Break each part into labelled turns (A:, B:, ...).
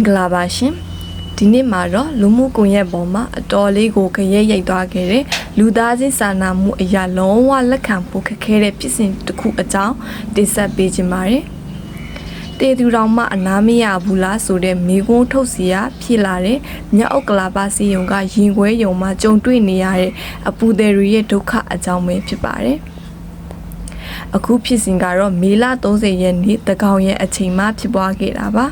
A: ဂလာပါရှင်ဒီနေ့မှာတော့လူမှုကွန်ရက်ပေါ်မှာအတော်လေးကိုခရဲရိုက်သွားခဲ့တဲ့လူသားချင်းစာနာမှုအရာလုံးဝလက်ခံဖို့ခက်ခဲတဲ့ဖြစ်စဉ်တစ်ခုအကြောင်းတင်ဆက်ပေးခြင်းပါတယ်တေသူတော်မှအနာမရဘူးလားဆိုတဲ့မိကုန်းထုတ်စီရဖြစ်လာတဲ့မြောက်ဥက္ကလာပါစီယုံကရင်ခွဲယုံမှာကြုံတွေ့နေရတဲ့အပူသည်တွေရဲ့ဒုက္ခအကြောင်းပဲဖြစ်ပါတယ်အခုဖြစ်စဉ်ကတော့မေလ30ရက်နေ့တကောင်ရဲ့အချိန်မှဖြစ်ပွားခဲ့တာပါ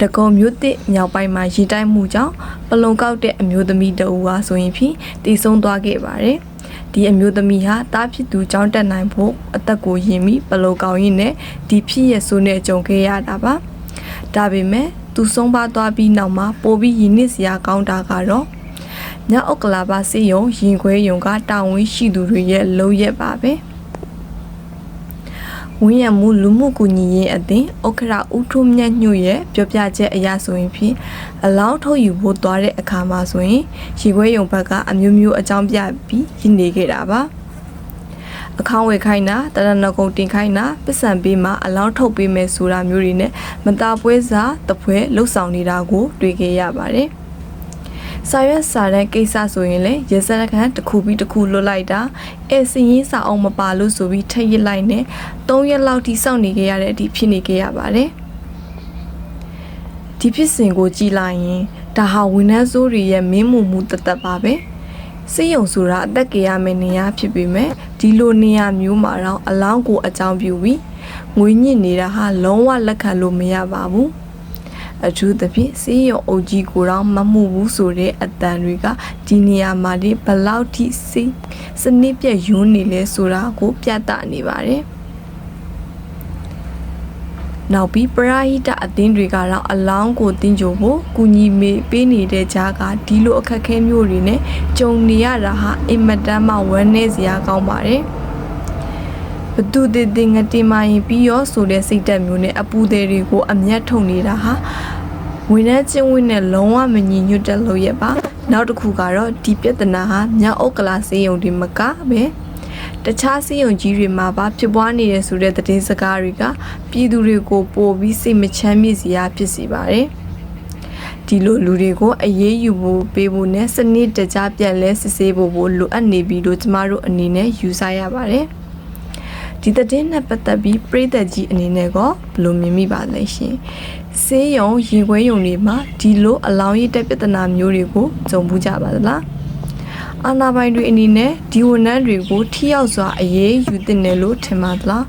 A: တကုံမြို့တစ်မြောက်ပိုင်းမှာရေတိုက်မှုကြောင့်ပလုံကောက်တဲ့အမျိုးသမီးတအူဟာဆိုရင်ဖြင့်တည်ဆုံးသွားခဲ့ပါတယ်ဒီအမျိုးသမီးဟာတားဖြစ်သူကြောင်းတက်နိုင်ဖို့အသက်ကိုယင်ပြီးပလုံကောက်ရင်းနဲ့ဒီဖြစ်ရဆိုးနဲ့ကြုံခဲ့ရတာပါဒါပေမဲ့သူဆုံးပါသွားပြီးနောက်မှာပိုပြီးရင်းနှီးစရာကောင်းတာကတော့ညဥက္ကလာပါစေယုံရင်ခွဲယုံကတာဝန်ရှိသူတွေရဲ့လုပ်ရက်ပါပဲဝင်းရမှုလူမှုကူညီရေးအသင်းဥက္ကရာဦးထုံးမြတ်ညွရဲ့ပြောပြချက်အရဆိုရင်ဖြင့်အလောင်းထုတ်ယူဖို့သွားတဲ့အခါမှာဆိုရင်ရေခွဲယုံဘက်ကအမျိုးမျိုးအကြောင်းပြပြီးရည်နေခဲ့တာပါအခေါင်းဝယ်ခိုင်းတာတရဏဂုံတင်ခိုင်းတာပစ္စံပေးမှာအလောင်းထုတ်ပေးမယ်ဆိုတာမျိုးတွေနဲ့မတာပွဲစားတပွဲလှုပ်ဆောင်နေတာကိုတွေ့ခဲ့ရပါတယ်စာရွက်စာတမ်းကိစ္စဆိုရင်လည်းရေစက်ခန်းတစ်ခုပြီးတစ်ခုလွတ်လိုက်တာစည်ရင်းစာအောင်မပါလို့ဆိုပြီးထည့်ရစ်လိုက်နဲ့3ရက်လောက်ထိစောင့်နေခဲ့ရတဲ့အထိဖြစ်နေခဲ့ရပါတယ်ဒီဖြစ်စဉ်ကိုကြည့်လိုက်ရင်ဒါဟာဝန်ထမ်းစိုးတွေရဲ့မင်းမှုမှုတသက်ပါပဲစိတ်ယုံဆိုတာအသက်ကြီးရမယ့်နေရာဖြစ်ပေမဲ့ဒီလိုနေရာမျိုးမှာတော့အလောင်းကိုအကြောင်းပြုပြီးငွေညစ်နေတာဟာလုံးဝလက်ခံလို့မရပါဘူးအထူးသဖြင့်စေးရုံအုပ်ကြီးကိုတော့မမှုဘူးဆိုတဲ့အတန်တွေကဒီနေရာမှာဒီဘလောက်ထိစနစ်ပြည့်ယွန်းနေလဲဆိုတာကိုပြသနေပါတယ်နောက်ပြီးပရာဟိတအသင်းတွေကတော့အလောင်းကိုတင်းကြိုဖို့ကူညီမေးပေးနေတဲ့ကြားကဒီလိုအခက်အခဲမျိုးတွေနဲ့ကြုံနေရတာဟာအင်မတန်မှဝမ်းနည်းစရာကောင်းပါတယ်ဘသူတည်ငတင်မရင်ပြီးရောဆိုတဲ့စိတ်တက်မျိုးနဲ့အပူသေးတွေကိုအမျက်ထုံနေတာဟာဝင်တဲ့ချင်းဝင်နဲ့လုံးဝမညီညွတ်တဲ့လို့ရပါနောက်တစ်ခုကတော့ဒီပြဿနာဟာမြောက်ဥက္ကလာစေယုံတွေမကပဲတခြားစေယုံကြီးတွေမှာပါဖြစ်ပွားနေတဲ့ဆိုတဲ့သတင်းစကားတွေကပြည်သူတွေကိုပို့ပြီးစိတ်မချမ်းမြေ့စရာဖြစ်စေပါတယ်ဒီလိုလူတွေကိုအရေးယူဖို့ပေးဖို့နဲ့စနစ်တကျပြန်လဲစစ်ဆေးဖို့လိုအပ်နေပြီလို့ကျမတို့အနေနဲ့ယူဆရပါတယ်ဒီတဲ့နဲ့ပတ်သက်ပြီးပြည်သက်ကြီးအနေနဲ့ကဘယ်လိုမြင်မိပါလဲရှင်ဆေးရုံရင်ခွဲရုံတွေမှာဒီလိုအလောင်းရည်တဲ့ပြဿနာမျိုးတွေကိုကြုံဘူးကြပါသလားအာဏာပိုင်တွေအနေနဲ့ဒီဝန်ထမ်းတွေကိုထိရောက်စွာအရေးယူသင့်တယ်လို့ထင်ပါသလား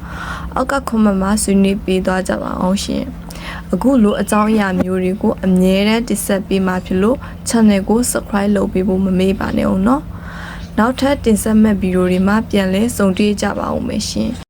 A: အောက်ကကွန်မန့်မှာဆွေးနွေးပေးသွားကြပါအောင်ရှင်အခုလိုအကြောင်းအရာမျိုးတွေကိုအမြဲတမ်းတင်ဆက်ပေးမှာဖြစ်လို့ channel ကို subscribe လုပ်ပေးဖို့မမေ့ပါနဲ့အောင်နော်နောက်ထပ်တင်ဆက်မဲ့ဗီဒီယိုတွေမှာပြန်လဲဆုံတွေ့ကြပါအောင်မယ်ရှင်